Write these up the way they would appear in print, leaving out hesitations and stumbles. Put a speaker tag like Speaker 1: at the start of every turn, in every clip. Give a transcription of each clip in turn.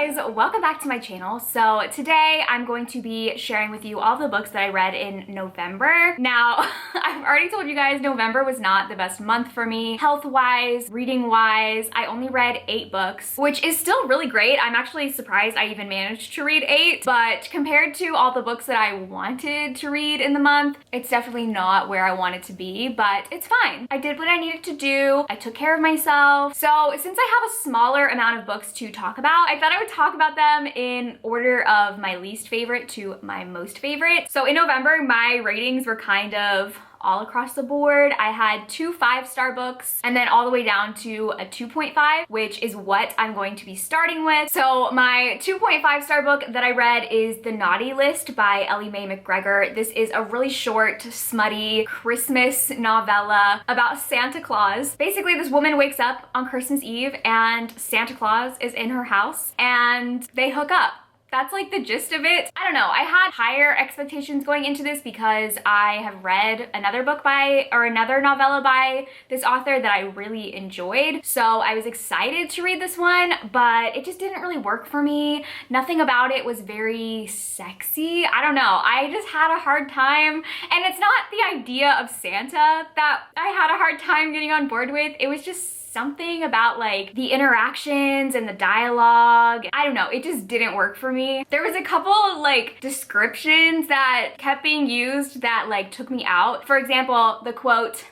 Speaker 1: guys, welcome back to my channel. So today I'm going to be sharing with you all the books that I read in November. Now, I've already told you guys November was not the best month for me. Health-wise, reading-wise, I only read 8 books, which is still really great. I'm actually surprised I even managed to read 8, but compared to all the books that I wanted to read in the month, it's definitely not where I wanted to be, but it's fine. I did what I needed to do. I took care of myself. So since I have a smaller amount of books to talk about, I thought I would talk about them in order of my least favorite to my most favorite. So in November, my ratings were kind of all across the board. I had 2 5-star books and then all the way down to a 2.5, which is what I'm going to be starting with. So my 2.5-star book that I read is The Naughty List by Ellie Mae McGregor. This is a really short, smutty Christmas novella about Santa Claus. Basically, this woman wakes up on Christmas Eve and Santa Claus is in her house and they hook up. That's like the gist of it. I don't know, I had higher expectations going into this because I have read another book by, or another novella by this author that I really enjoyed. So I was excited to read this one, but it just didn't really work for me. Nothing about it was very sexy. I don't know, I just had a hard time. And it's not the idea of Santa that I had a hard time getting on board with. It was just something about like the interactions and the dialogue. I don't know, it just didn't work for me. There was a couple like descriptions that kept being used that like took me out. For example, the quote,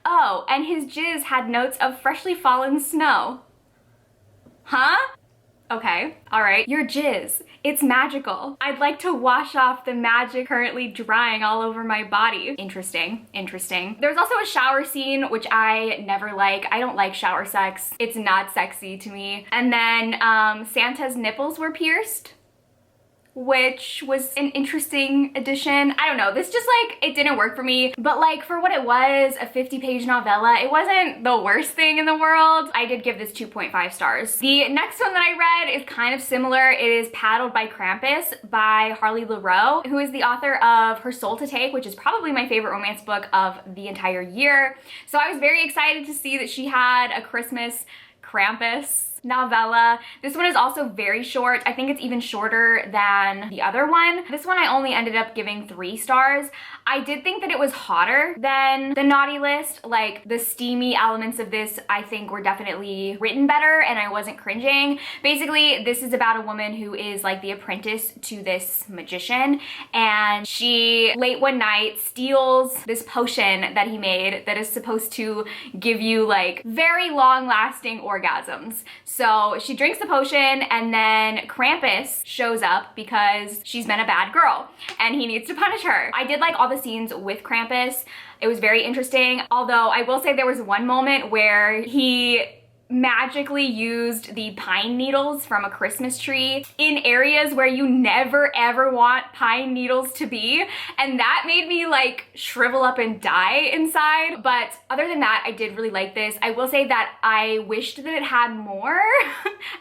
Speaker 1: "Oh, and his jizz had notes of freshly fallen snow." Huh? Okay, all right. Your jizz, it's magical. I'd like to wash off the magic currently drying all over my body. Interesting, interesting. There's also a shower scene, which I never like. I don't like shower sex. It's not sexy to me. And then Santa's nipples were pierced, which was an interesting addition. I don't know, this just like, it didn't work for me, but like for what it was, a 50-page novella, it wasn't the worst thing in the world. I did give this 2.5 stars. The next one that I read is kind of similar. It is Paddled by Krampus by Harley LaRoe, who is the author of Her Soul to Take, which is probably my favorite romance book of the entire year. So I was very excited to see that she had a Christmas Krampus novella. This one is also very short. I think it's even shorter than the other one. This one I only ended up giving 3 stars. I did think that it was hotter than The Naughty List. Like the steamy elements of this I think were definitely written better and I wasn't cringing. Basically, this is about a woman who is like the apprentice to this magician, and she late one night steals this potion that he made that is supposed to give you like very long lasting orgasms. So she drinks the potion and then Krampus shows up because she's been a bad girl and he needs to punish her. I did like all the scenes with Krampus. It was very interesting. Although I will say there was one moment where he magically used the pine needles from a Christmas tree in areas where you never ever want pine needles to be, and that made me like shrivel up and die inside. But other than that, I did really like this. I will say that I wished that it had more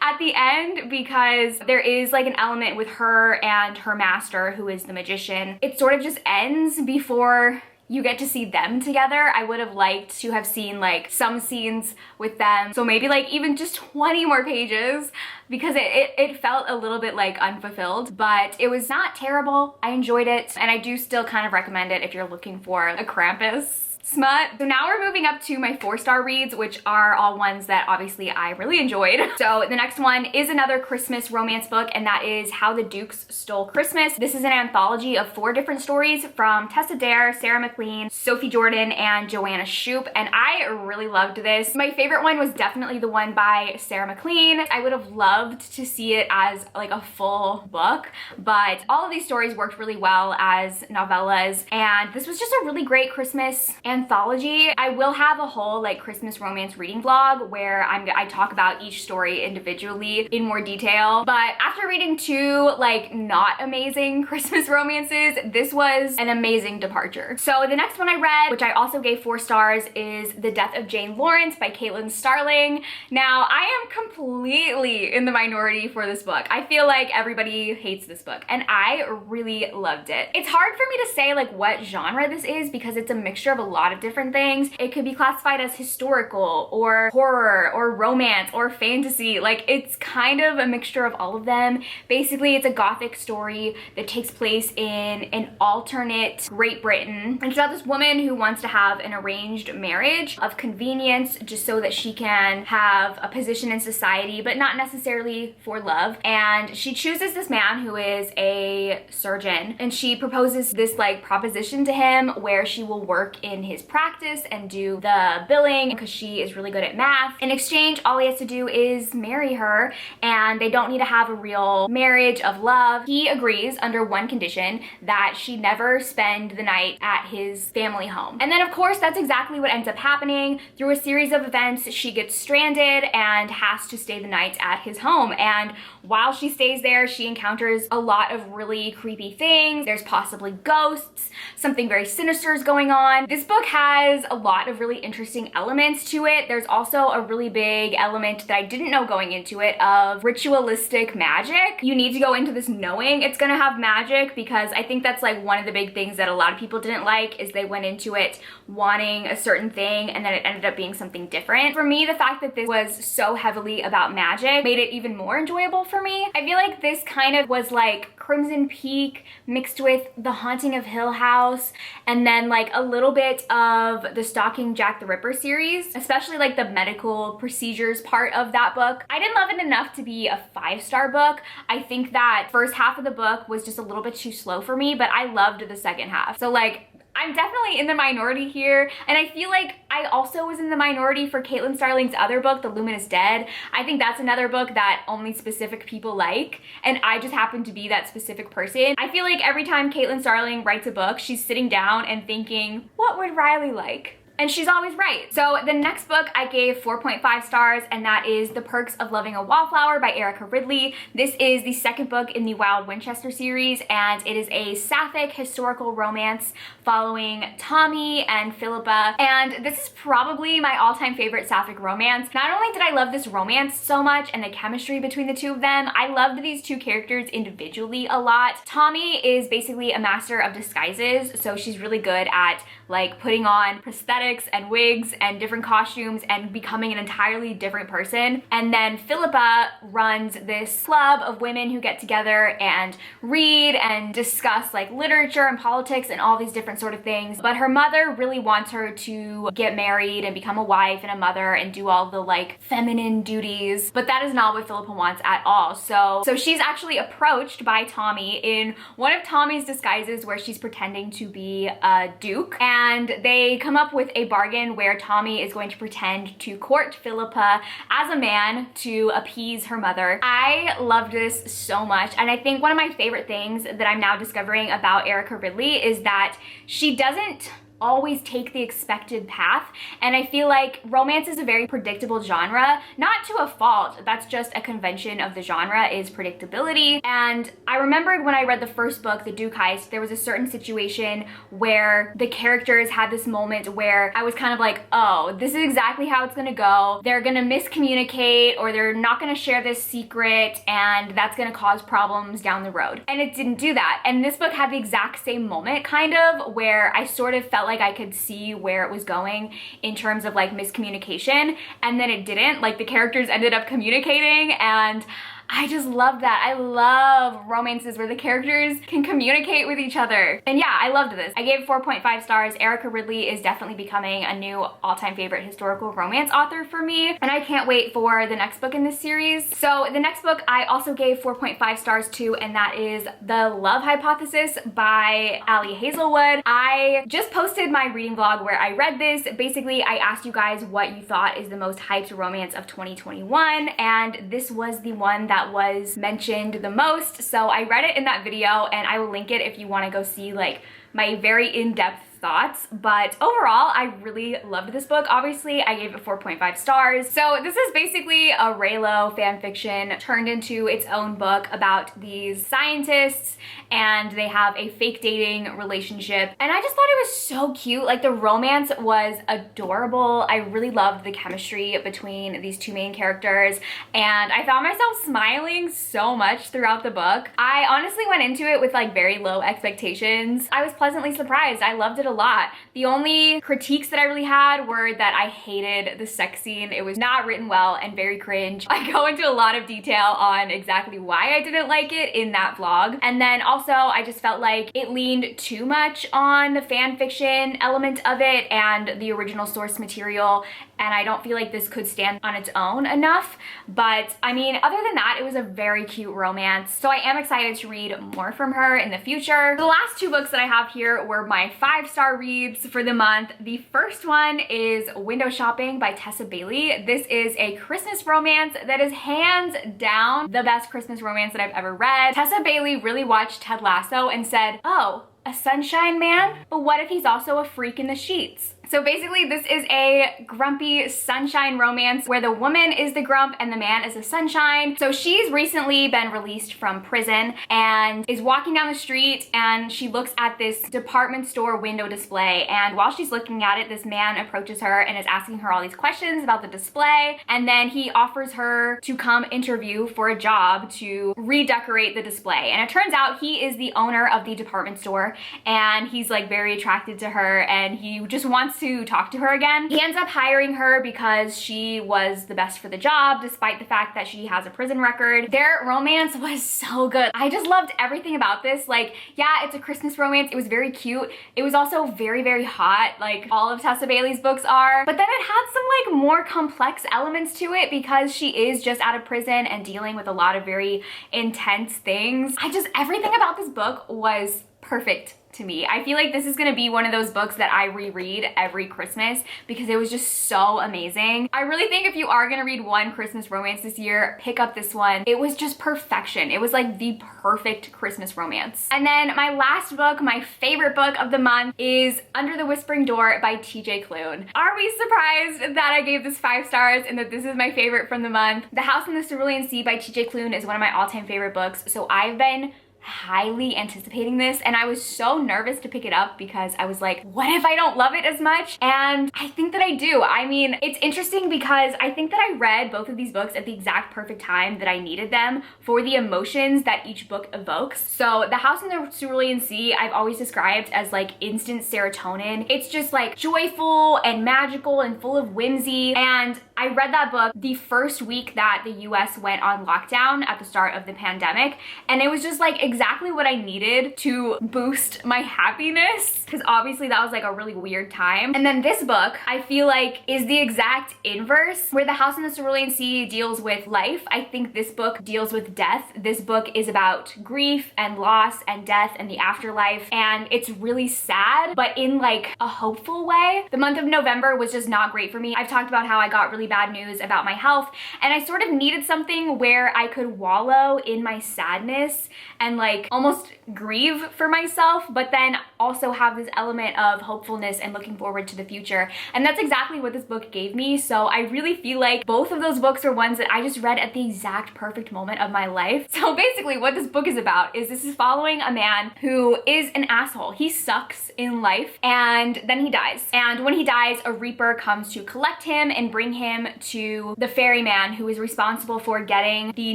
Speaker 1: at the end, because there is like an element with her and her master, who is the magician. It sort of just ends before you get to see them together. I would have liked to have seen like some scenes with them. So maybe like even just 20 more pages, because it felt a little bit like unfulfilled, but it was not terrible. I enjoyed it and I do still kind of recommend it if you're looking for a Krampus smut. So now we're moving up to my 4-star reads, which are all ones that obviously I really enjoyed. So the next one is another Christmas romance book, and that is How the Dukes Stole Christmas. This is an anthology of 4 different stories from Tessa Dare, Sarah McLean, Sophie Jordan, and Joanna Shoup, and I really loved this. My favorite one was definitely the one by Sarah McLean. I would have loved to see it as like a full book, but all of these stories worked really well as novellas, and this was just a really great Christmas anthology. I will have a whole like Christmas romance reading vlog where I talk about each story individually in more detail, but after reading 2 like not amazing Christmas romances, this was an amazing departure. So the next one I read, which I also gave 4 stars, is The Death of Jane Lawrence by Caitlin Starling. Now, I am completely in the minority for this book. I feel like everybody hates this book and I really loved it. It's hard for me to say like what genre this is because it's a mixture of a lot lot of different things. It could be classified as historical or horror or romance or fantasy. Like, it's kind of a mixture of all of them. Basically, it's a gothic story that takes place in an alternate Great Britain. And it's about this woman who wants to have an arranged marriage of convenience just so that she can have a position in society, but not necessarily for love. And she chooses this man who is a surgeon, and she proposes this like proposition to him where she will work in his practice and do the billing because she is really good at math. In exchange, all he has to do is marry her, and they don't need to have a real marriage of love. He agrees under one condition, that she never spend the night at his family home. And then of course, that's exactly what ends up happening. Through a series of events, she gets stranded and has to stay the night at his home. And while she stays there, she encounters a lot of really creepy things. There's possibly ghosts, something very sinister is going on. This book has a lot of really interesting elements to it. There's also a really big element that I didn't know going into it of ritualistic magic. You need to go into this knowing it's gonna have magic, because I think that's like one of the big things that a lot of people didn't like, is they went into it wanting a certain thing and then it ended up being something different. For me, the fact that this was so heavily about magic made it even more enjoyable for me. I feel like this kind of was like Crimson Peak mixed with The Haunting of Hill House, and then like a little bit of the Stalking Jack the Ripper series, especially like the medical procedures part of that book. I didn't love it enough to be a 5-star book. I think that first half of the book was just a little bit too slow for me, but I loved the second half. So like, I'm definitely in the minority here, and I feel like I also was in the minority for Caitlin Starling's other book, The Luminous Dead. I think that's another book that only specific people like, and I just happen to be that specific person. I feel like every time Caitlin Starling writes a book, she's sitting down and thinking, what would Riley like? And she's always right. So the next book I gave 4.5 stars, and that is The Perks of Loving a Wallflower by Erica Ridley. This is the second book in the Wild Winchester series, and it is a sapphic historical romance following Tommy and Philippa. And this is probably my all-time favorite sapphic romance. Not only did I love this romance so much and the chemistry between the two of them, I loved these two characters individually a lot. Tommy is basically a master of disguises, so she's really good at like putting on prosthetics and wigs and different costumes and becoming an entirely different person. And then Philippa runs this club of women who get together and read and discuss like literature and politics and all these different sort of things. But her mother really wants her to get married and become a wife and a mother and do all the like feminine duties. But that is not what Philippa wants at all. So she's actually approached by Tommy in one of Tommy's disguises where she's pretending to be a duke. And they come up with a bargain where Tommy is going to pretend to court Philippa as a man to appease her mother. I loved this so much, and I think one of my favorite things that I'm now discovering about Erica Ridley is that she doesn't always take the expected path, and I feel like romance is a very predictable genre, not to a fault. That's just a convention of the genre, is predictability. And I remembered when I read the first book, The Duke Heist, there was a certain situation where the characters had this moment where I was kind of like, oh, this is exactly how it's gonna go. They're gonna miscommunicate, or they're not gonna share this secret, and that's gonna cause problems down the road. And it didn't do that. And this book had the exact same moment, kind of, where I sort of felt like I could see where it was going in terms of like miscommunication, and then it didn't. Like, the characters ended up communicating, and I just love that. I love romances where the characters can communicate with each other. And yeah, I loved this. I gave 4.5 stars. Erica Ridley is definitely becoming a new all-time favorite historical romance author for me, and I can't wait for the next book in this series. So the next book I also gave 4.5 stars to, and that is The Love Hypothesis by Ali Hazelwood. I just posted my reading vlog where I read this. Basically, I asked you guys what you thought is the most hyped romance of 2021, and this was the one that was mentioned the most. So I read it in that video, and I will link it if you want to go see like my very in-depth thoughts. But overall, I really loved this book. Obviously, I gave it 4.5 stars. So this is basically a Raylo fan fiction turned into its own book about these scientists, and they have a fake dating relationship. And I just thought it was so cute. Like, the romance was adorable. I really loved the chemistry between these two main characters, and I found myself smiling so much throughout the book. I honestly went into it with like very low expectations. I was pleasantly surprised. I loved it a lot. The only critiques that I really had were that I hated the sex scene. It was not written well and very cringe. I go into a lot of detail on exactly why I didn't like it in that vlog. And then also I just felt like it leaned too much on the fan fiction element of it and the original source material, and I don't feel like this could stand on its own enough. But I mean, other than that, it was a very cute romance, so I am excited to read more from her in the future. The last two books that I have here were my 5-star reads for the month. The first one is Window Shopping by Tessa Bailey. This is a Christmas romance that is hands down the best Christmas romance that I've ever read. Tessa Bailey really watched Ted Lasso and said, oh, a sunshine man? But what if he's also a freak in the sheets? So basically this is a grumpy sunshine romance where the woman is the grump and the man is the sunshine. So she's recently been released from prison and is walking down the street, and she looks at this department store window display, and while she's looking at it, this man approaches her and is asking her all these questions about the display, and then he offers her to come interview for a job to redecorate the display. And it turns out he is the owner of the department store, and he's like very attracted to her and he just wants to talk to her again. He ends up hiring her because she was the best for the job, despite the fact that she has a prison record. Their romance was so good. I just loved everything about this. Like, yeah, it's a Christmas romance. It was very cute. It was also very, very hot, like all of Tessa Bailey's books are. But then it had some like more complex elements to it because she is just out of prison and dealing with a lot of very intense things. Everything about this book was perfect to me. I feel like this is gonna be one of those books that I reread every Christmas because it was just so amazing. I really think if you are gonna read one Christmas romance this year, pick up this one. It was just perfection. It was like the perfect Christmas romance. And then my last book, my favorite book of the month, is Under the Whispering Door by TJ Klune. Are we surprised that I gave this 5 stars and that this is my favorite from the month? The House in the Cerulean Sea by TJ Klune is one of my all-time favorite books, so I've been highly anticipating this, and I was so nervous to pick it up because I was like, what if I don't love it as much? And I think that I do. I mean, it's interesting because I think that I read both of these books at the exact perfect time that I needed them for the emotions that each book evokes. So The House in the Cerulean Sea, I've always described as like instant serotonin. It's just like joyful and magical and full of whimsy, and I read that book the first week that the US went on lockdown at the start of the pandemic, and it was just like exactly what I needed to boost my happiness, because obviously that was like a really weird time. And then this book, I feel like, is the exact inverse. Where The House in the Cerulean Sea deals with life, I think this book deals with death. This book is about grief and loss and death and the afterlife, and it's really sad, but in like a hopeful way. The month of November was just not great for me. I've talked about how I got really bad news about my health, and I sort of needed something where I could wallow in my sadness and like almost grieve for myself, but then also have this element of hopefulness and looking forward to the future. And that's exactly what this book gave me. So I really feel like both of those books are ones that I just read at the exact perfect moment of my life. So basically what this book is about is this is following a man who is an asshole. He sucks in life, and then he dies. And when he dies, a reaper comes to collect him and bring him to the ferryman who is responsible for getting the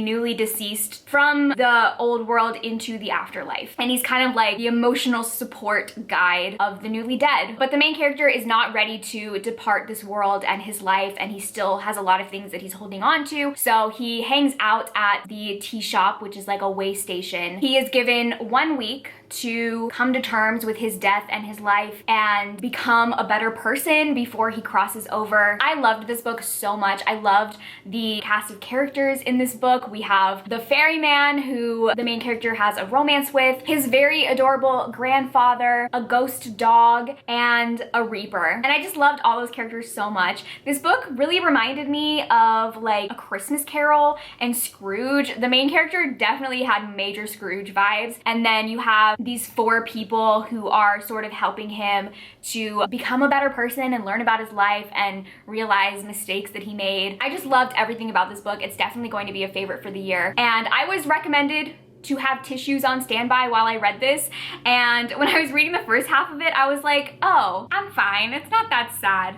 Speaker 1: newly deceased from the old world into the afterlife. And he's kind of like the emotional support guide of the newly dead. But the main character is not ready to depart this world and his life, and he still has a lot of things that he's holding on to. So he hangs out at the tea shop, which is like a way station. He is given 1 week to come to terms with his death and his life and become a better person before he crosses over. I loved this book so much. I loved the cast of characters in this book. We have the ferryman who the main character has a romance with, his very adorable grandfather, a ghost dog, and a reaper. And I just loved all those characters so much. This book really reminded me of like A Christmas Carol and Scrooge. The main character definitely had major Scrooge vibes. And then you have these 4 people who are sort of helping him to become a better person and learn about his life and realize mistakes that he made. I just loved everything about this book. It's definitely going to be a favorite for the year. And I was recommended to have tissues on standby while I read this, and when I was reading the first half of it, I was like, oh, I'm fine. It's not that sad.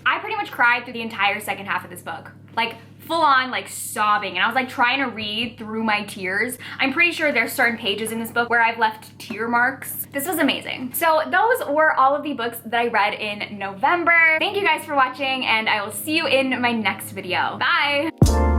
Speaker 1: I pretty much cried through the entire second half of this book. Like, full on like sobbing, and I was like trying to read through my tears. I'm pretty sure there's certain pages in this book where I've left tear marks. This was amazing. So those were all of the books that I read in November. Thank you guys for watching, and I will see you in my next video. Bye!